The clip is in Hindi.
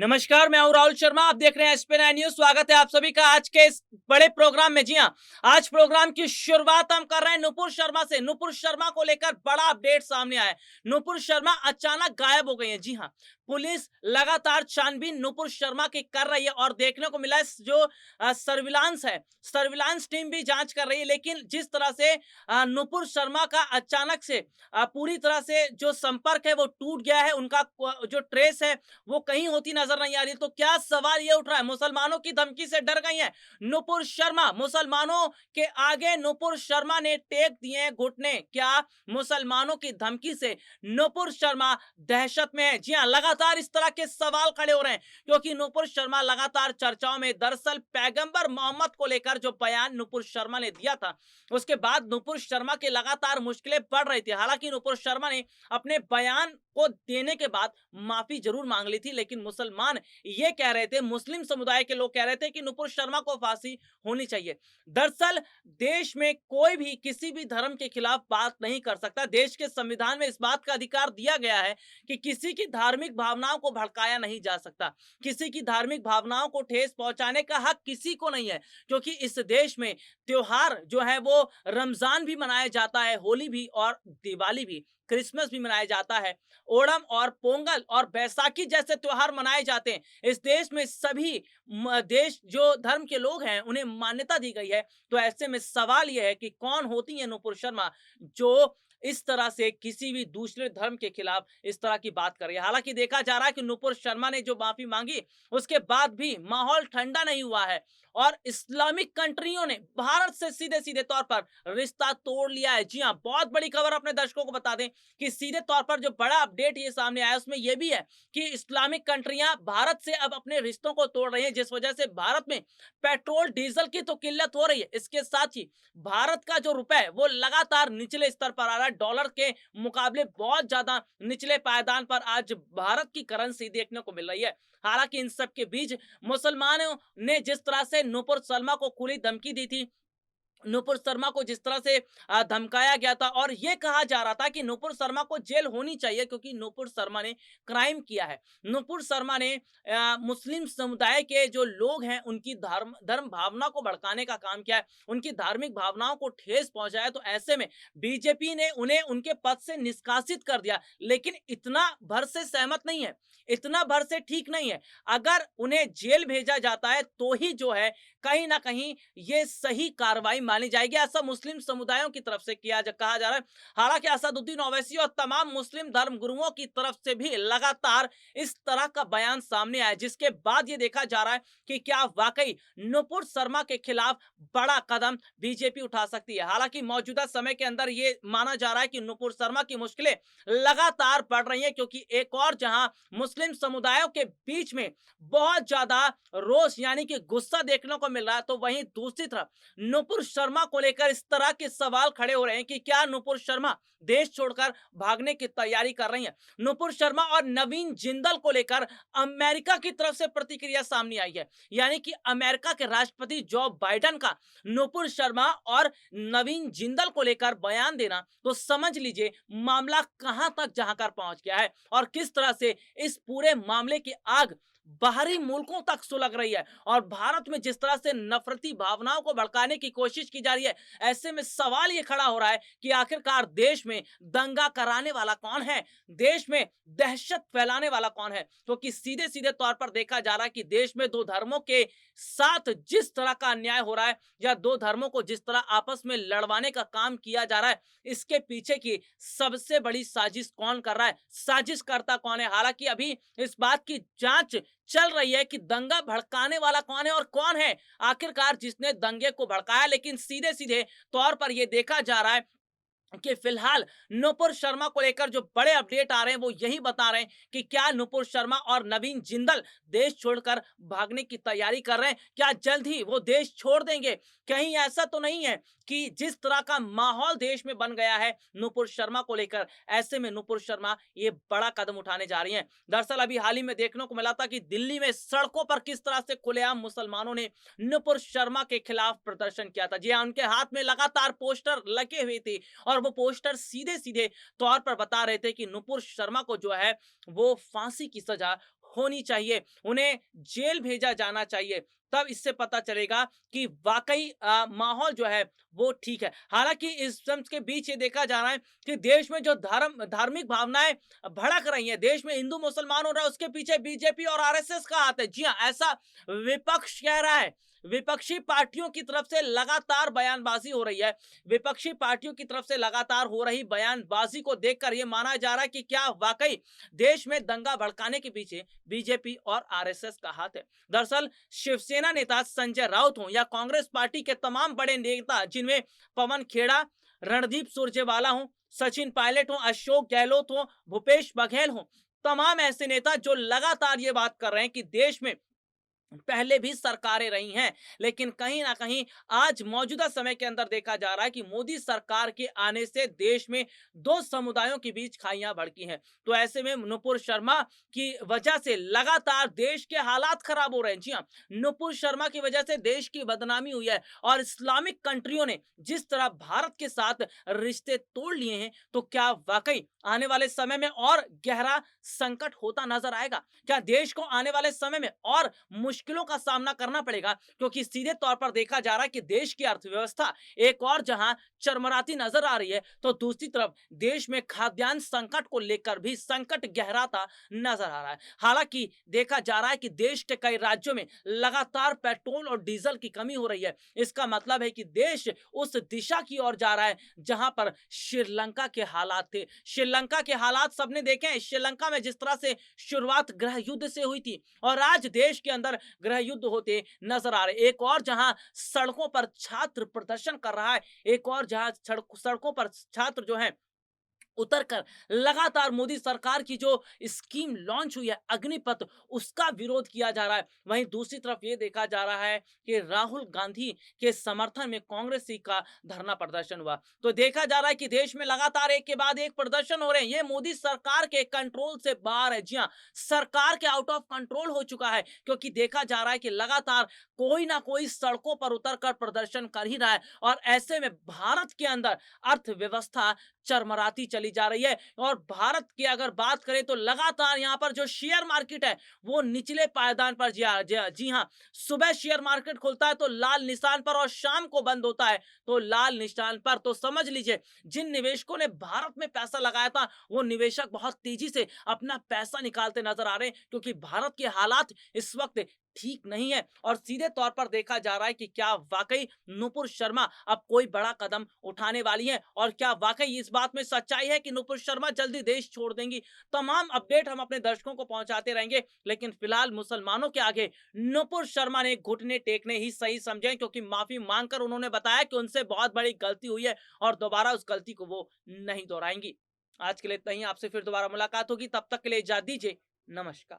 नमस्कार, मैं हूं राहुल शर्मा। आप देख रहे हैं एसपी 9 न्यूज। स्वागत है आप सभी का आज के इस बड़े प्रोग्राम में। जी हां, आज प्रोग्राम की शुरुआत हम कर रहे हैं नुपुर शर्मा से। नुपुर शर्मा को लेकर बड़ा अपडेट सामने आया है। नुपुर शर्मा अचानक गायब हो गई हैं। जी हां, पुलिस लगातार छानबीन नुपुर शर्मा की कर रही है और देखने को मिला है जो सर्विलांस है, सर्विलांस टीम भी जांच कर रही है। लेकिन जिस तरह से नुपुर शर्मा का अचानक से पूरी तरह से जो संपर्क है वो टूट गया है, उनका जो ट्रेस है वो कहीं होती नजर नहीं आ रही। तो क्या सवाल ये उठ रहा है, मुसलमानों की धमकी से डर गई हैं नुपुर शर्मा? मुसलमानों के आगे नुपुर शर्मा ने टेक दिए हैं घुटने। क्या मुसलमानों की धमकी से नुपुर शर्मा दहशत में है? जी हां, लगातार इस तरह के सवाल खड़े हो रहे हैं क्योंकि नुपुर शर्मा लगातार चर्चाओं में। दरअसल पैगंबर मोहम्मद को लेकर जो बयान नुपुर शर्मा ने दिया था, उसके बाद नुपुर शर्मा की लगातार मुश्किलें बढ़ रही थी। हालांकि नुपुर शर्मा ने अपने बयान को देने के बाद माफी जरूर मांग ली थी, लेकिन मुसलमान ये कह रहे थे, मुस्लिम समुदाय के लोग कह रहे थे कि नुपुर शर्मा को फांसी होनी चाहिए। दरअसल देश में कोई भी किसी भी धर्म के खिलाफ बात नहीं कर सकता। देश के संविधान में इस बात का अधिकार दिया गया है कि किसी की धार्मिक भावनाओं को भड़काया नहीं जा सकता। किसी की धार्मिक भावनाओं को ठेस पहुंचाने का हक किसी को नहीं है, क्योंकि इस देश में त्योहार जो है वो रमजान भी मनाया जाता है, होली भी और दिवाली भी, क्रिसमस भी मनाया जाता है, ओणम और पोंगल और बैसाखी जैसे त्योहार मनाए जाते हैं। इस देश में सभी देश जो धर्म के लोग हैं उन्हें मान्यता दी गई है। तो ऐसे में सवाल यह है कि कौन होती है नुपुर शर्मा जो इस तरह से किसी भी दूसरे धर्म के खिलाफ इस तरह की बात कर रही है। हालांकि देखा जा रहा है कि नुपुर शर्मा ने जो माफी मांगी उसके बाद भी माहौल ठंडा नहीं हुआ है और इस्लामिक कंट्रियों ने भारत से सीधे सीधे तौर पर रिश्ता तोड़ लिया है। जी हां, बहुत बड़ी खबर अपने दर्शकों को बता दें कि सीधे तौर पर जो बड़ा अपडेट ये सामने आया उसमें यह भी है कि इस्लामिक कंट्रियां भारत से अब अपने रिश्तों को तोड़ रही हैं, जिस वजह से भारत में पेट्रोल डीजल की तो किल्लत हो रही है। इसके साथ ही भारत का जो रुपए वो लगातार निचले स्तर पर आ रहा है। डॉलर के मुकाबले बहुत ज्यादा निचले पायदान पर आज भारत की करेंसी देखने को मिल रही है। हालांकि इन सब के बीच मुसलमानों ने जिस तरह से नुपुर शर्मा को खुली धमकी दी थी, नुपुर शर्मा को जिस तरह से धमकाया गया था और ये कहा जा रहा था कि नुपुर शर्मा को जेल होनी चाहिए क्योंकि नुपुर शर्मा ने क्राइम किया है। नुपुर शर्मा ने मुस्लिम समुदाय के जो लोग हैं उनकी धर्म धर्म भावना को भड़काने का काम किया है, उनकी धार्मिक भावनाओं को ठेस पहुंचाया है। तो ऐसे में बीजेपी ने उन्हें उनके पद से निष्कासित कर दिया, लेकिन इतना भर से सहमत नहीं है, इतना भर से ठीक नहीं है। अगर उन्हें जेल भेजा जाता है तो ही जो है कहीं ना कहीं ये सही कार्रवाई मानी जाएगी, ऐसा मुस्लिम समुदायों की तरफ से कहा जा रहा है। हालांकि असदुद्दीन ओवैसी और तमाम मुस्लिम धर्म गुरुओं की तरफ से भी लगातार इस तरह का बयान सामने आया, जिसके बाद ये देखा जा रहा है कि क्या वाकई नुपुर शर्मा के खिलाफ बड़ा कदम बीजेपी उठा सकती है। हालांकि मौजूदा समय के अंदर ये माना जा रहा है कि नुपुर शर्मा की मुश्किलें लगातार बढ़ रही हैं, क्योंकि एक और जहां मुस्लिम समुदायों के बीच में बहुत ज्यादा रोष यानी कि गुस्सा देखने को मिल रहा है, तो वहीं दूसरी तरफ नुपुर शर्मा को लेकर इस तरह के सवाल खड़े हो रहे हैं कि क्या नुपुर शर्मा देश छोड़कर भागने की तैयारी कर रही हैं। नुपुर शर्मा और नवीन जिंदल को लेकर अमेरिका की तरफ से प्रतिक्रिया सामने आई है, यानी कि अमेरिका के राष्ट्रपति जो बाइडेन का नुपुर शर्मा और नवीन जिंदल को लेकर बयान देना, तो समझ लीजिए मामला कहां तक जहां पहुंच गया है और किस तरह से इस पूरे मामले की आग बाहरी मुल्कों तक सुलग रही है और भारत में जिस तरह से नफरती भावनाओं को भड़काने की कोशिश की जा रही है। ऐसे में सवाल ये खड़ा हो रहा है कि आखिरकार देश में दंगा कराने वाला कौन है, देश में दहशत फैलाने वाला कौन है? क्योंकि सीधे सीधे तौर पर देखा जा रहा है कि देश में दो धर्मों के साथ जिस तरह का अन्याय हो रहा है या दो धर्मों को जिस तरह आपस में लड़वाने का काम किया जा रहा है, इसके पीछे की सबसे बड़ी साजिश कौन कर रहा है, साजिश करता कौन है? हालांकि अभी इस बात की जांच चल रही है कि दंगा भड़काने वाला कौन है और कौन है आखिरकार जिसने दंगे को भड़काया। लेकिन सीधे सीधे तौर पर यह देखा जा रहा है कि फिलहाल नुपुर शर्मा को लेकर जो बड़े अपडेट आ रहे हैं वो यही बता रहे हैं कि क्या नुपुर शर्मा और नवीन जिंदल देश छोड़कर भागने की तैयारी कर रहे हैं, क्या जल्द ही वो देश छोड़ देंगे? कहीं ऐसा तो नहीं है कि जिस तरह का माहौल देश में बन गया है नुपुर शर्मा को लेकर, ऐसे में नुपुर शर्मा ये बड़ा कदम उठाने जा रही हैं। दरअसल अभी हाल ही में देखने को मिला था कि दिल्ली में सड़कों पर किस तरह से खुलेआम मुसलमानों ने नुपुर शर्मा के खिलाफ प्रदर्शन किया था। जी हाँ, उनके हाथ में लगातार पोस्टर लगे हुए थे और वो पोस्टर सीधे सीधे तौर पर बता रहे थे कि नुपुर शर्मा को जो है वो फांसी की सजा होनी चाहिए, उन्हें जेल भेजा जाना चाहिए। तब इससे पता चलेगा कि वाक़ई माहौल जो है वो ठीक है। हालाँकि इस सब के बीच ये देखा जा रहा है कि देश में जो धार्मिक भावनाएँ भड़क रही हैं, देश में हिंदू-मुसलमान हो रहा है, उसके पीछे बीजेपी और आरएसएस का हाथ है। जी हाँ, ऐसा विपक्ष कह रहा है। विपक्षी पार्टियों की तरफ से लगातार बयानबाज़ी हो रही है। विपक्षी पार्टियों की तरफ से लगातार हो रही बयानबाज़ी को देखकर ये माना जा रहा है कि क्या वाक़ई देश में दंगा भड़काने के पीछे बीजेपी और आरएसएस का हाथ है। दरअसल शिवसेना नेता संजय राउत हों या कांग्रेस पार्टी के तमाम बड़े नेता जिनमें पवन खेड़ा, रणदीप सुरजेवाला हों, सचिन पायलट हों, अशोक गहलोत हों, भूपेश बघेल हों, तमाम ऐसे नेता जो लगातार ये बात कर रहे हैं कि देश में पहले भी सरकारें रही हैं, लेकिन कहीं न कहीं आज मौजूदा समय के अंदर देखा जा रहा है कि मोदी सरकार के आने से देश में 2 समुदायों के बीच खाइयाँ भड़की हैं। तो ऐसे में नुपुर शर्मा की वजह से लगातार देश के हालात खराब हो रहे हैं। जी हाँ, नुपुर शर्मा की वजह से देश की बदनामी हुई है और इस्लामिक कंट्रियों ने जिस तरह भारत के साथ रिश्ते तोड़ लिए हैं, तो क्या वाक़ई आने वाले समय में और गहरा संकट होता नज़र आएगा? क्या देश को आने वाले समय में और मुश्किलों का सामना करना पड़ेगा? क्योंकि सीधे तौर पर देखा जा रहा है कि देश की अर्थव्यवस्था एक और जहां चरमराती नजर आ रही है, तो दूसरी तरफ देश में खाद्यान्न संकट को लेकर भी संकट गहराता नजर आ रहा है। हालांकि देखा जा रहा है कि देश के कई राज्यों में लगातार पेट्रोल और डीजल की कमी हो रही है। इसका मतलब है कि देश उस दिशा की ओर जा रहा है जहां पर श्रीलंका के हालात थे। श्रीलंका के हालात सबने देखे हैं। श्रीलंका में जिस तरह से शुरुआत गृह युद्ध से हुई थी और आज देश के अंदर गृह युद्ध होते नजर आ रहे। एक और जहां सड़कों पर छात्र प्रदर्शन कर रहा है, एक और जहां सड़कों पर छात्र जो है उतर कर लगातार मोदी सरकार की जो स्कीम लॉन्च हुई है अग्निपथ, उसका विरोध किया जा रहा है। वहीं दूसरी तरफ ये देखा जा रहा है कि राहुल गांधी के समर्थन में कांग्रेस का धरना प्रदर्शन हुआ। तो देखा जा रहा है कि देश में लगातार एक के बाद एक प्रदर्शन हो रहे हैं। ये मोदी सरकार के कंट्रोल से बाहर है। जी हाँ, सरकार के आउट ऑफ कंट्रोल हो चुका है, क्योंकि देखा जा रहा है कि लगातार कोई ना कोई सड़कों पर उतर कर प्रदर्शन कर ही रहा है और ऐसे में भारत के अंदर अर्थव्यवस्था चरमराती चली जा रही है। और भारत की अगर बात करें तो लगातार यहाँ पर जो शेयर मार्केट है वो निचले पायदान पर जी हाँ, सुबह शेयर मार्केट खुलता है तो लाल निशान पर और शाम को बंद होता है तो लाल निशान पर। तो समझ लीजिए जिन निवेशकों ने भारत में पैसा लगाया था वो निवेशक बहुत तेजी से अपना पैसा निकालते नजर आ रहे हैं, क्योंकि भारत के हालात इस वक्त ठीक नहीं है। और सीधे तौर पर देखा जा रहा है कि क्या वाकई नुपुर शर्मा अब कोई बड़ा कदम उठाने वाली हैं और क्या वाकई इस बात में सच्चाई है कि नुपुर शर्मा जल्दी देश छोड़ देंगी। तमाम अपडेट हम अपने दर्शकों को पहुंचाते रहेंगे, लेकिन फिलहाल मुसलमानों के आगे नुपुर शर्मा ने घुटने टेकने ही सही समझे, क्योंकि माफी मांगकर उन्होंने बताया कि उनसे बहुत बड़ी गलती हुई है और दोबारा उस गलती को वो नहीं दोहराएंगी। आज के लिए इतना ही। आपसे फिर दोबारा मुलाकात होगी, तब तक के लिए इजाजत दीजिए। नमस्कार।